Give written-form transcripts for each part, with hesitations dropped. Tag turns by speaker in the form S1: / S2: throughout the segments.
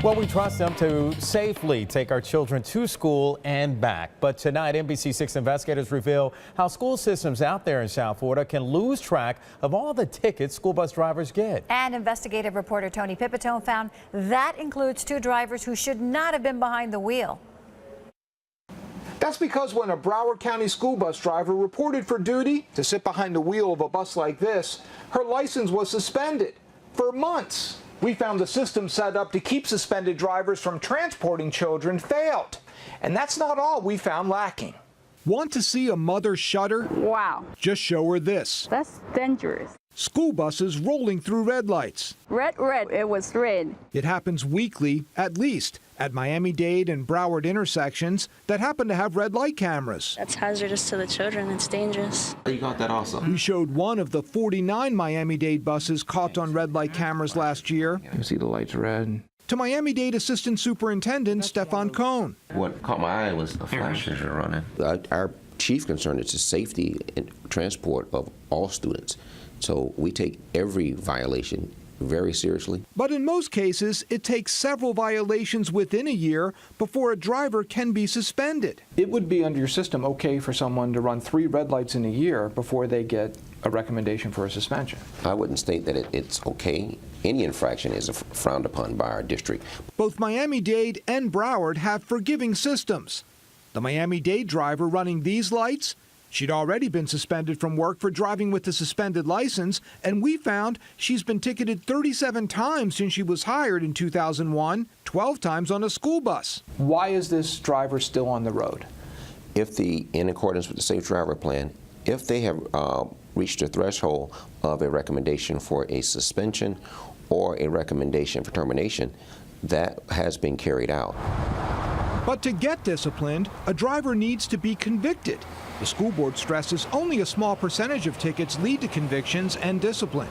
S1: Well, we trust them to safely take our children to school and back. But tonight, NBC6 investigators reveal how school systems out there in South Florida can lose track of all the tickets school bus drivers get.
S2: And investigative reporter Tony Pipitone found that includes 2 drivers who should not have been behind the wheel.
S3: That's because when a Broward County school bus driver reported for duty to sit behind the wheel of a bus like this, her license was suspended for months. We found the system set up to keep suspended drivers from transporting children failed. And that's not all we found lacking.
S4: Want to see a mother shudder?
S5: Wow.
S4: Just show her this.
S5: That's dangerous.
S4: School buses rolling through red lights.
S5: Red, it was red.
S4: It happens weekly, at least, at Miami-Dade and Broward intersections that happen to have red light cameras.
S6: That's hazardous to the children. It's dangerous.
S7: You got that also.
S4: We showed one of the 49 Miami-Dade buses caught on red light cameras last year.
S7: You see the lights red.
S4: To Miami-Dade Assistant Superintendent Stefan Cohn.
S7: What caught my eye was the flashes are running.
S8: Our chief concern is the safety and transport of all students. So we take every violation very seriously.
S4: But in most cases, it takes several violations within a year before a driver can be suspended.
S3: It would be under your system okay for someone to run 3 red lights in a year before they get a recommendation for a suspension.
S8: I wouldn't state that it's okay. Any infraction is frowned upon by our district.
S4: Both Miami-Dade and Broward have forgiving systems. The Miami-Dade driver running these lights, she'd already been suspended from work for driving with a suspended license, and we found she's been ticketed 37 times since she was hired in 2001, 12 times on a school bus.
S3: Why is this driver still on the road?
S8: In accordance with the Safe Driver Plan, if they have reached a threshold of a recommendation for a suspension or a recommendation for termination, that has been carried out.
S4: But to get disciplined, a driver needs to be convicted. The school board stresses only a small percentage of tickets lead to convictions and discipline.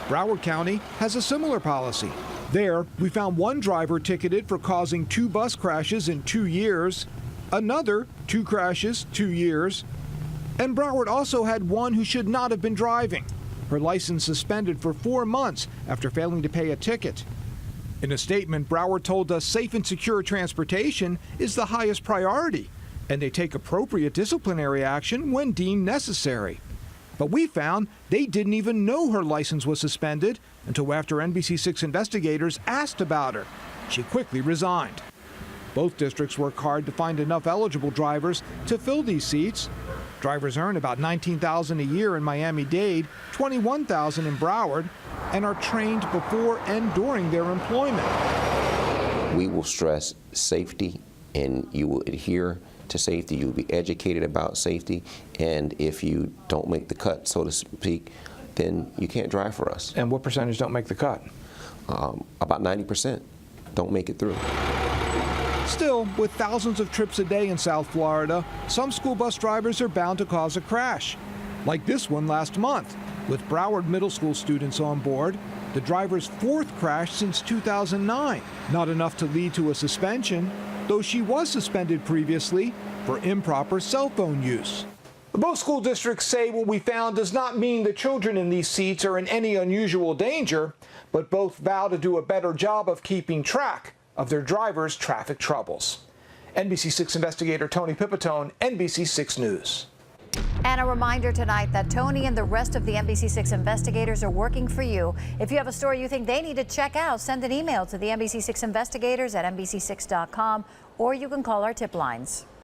S4: Broward County has a similar policy. There, we found one driver ticketed for causing 2 bus crashes in 2 years, another 2 crashes, 2 years, and Broward also had one who should not have been driving. Her license suspended for 4 months after failing to pay a ticket. In a statement, Broward told us safe and secure transportation is the highest priority, and they take appropriate disciplinary action when deemed necessary. But we found they didn't even know her license was suspended until after NBC6 investigators asked about her. She quickly resigned. Both districts work hard to find enough eligible drivers to fill these seats. Drivers earn about $19,000 a year in Miami-Dade, $21,000 in Broward, and are trained before and during their employment.
S8: We will stress safety, and you will adhere to safety. You'll be educated about safety, and if you don't make the cut, so to speak, then you can't drive for us.
S3: And what percentage don't make the cut?
S8: About 90% don't make it through.
S4: Still, with thousands of trips a day in South Florida, some school bus drivers are bound to cause a crash. Like this one last month, with Broward Middle School students on board, the driver's 4th crash since 2009. Not enough to lead to a suspension, though she was suspended previously for improper cell phone use.
S3: Both school districts say what we found does not mean the children in these seats are in any unusual danger, but both vow to do a better job of keeping track of their drivers' traffic troubles. NBC6 investigator Tony Pipitone, NBC6 News.
S2: And a reminder tonight that Tony and the rest of the NBC6 investigators are working for you. If you have a story you think they need to check out, send an email to the NBC6 investigators at NBC6.com, or you can call our tip lines.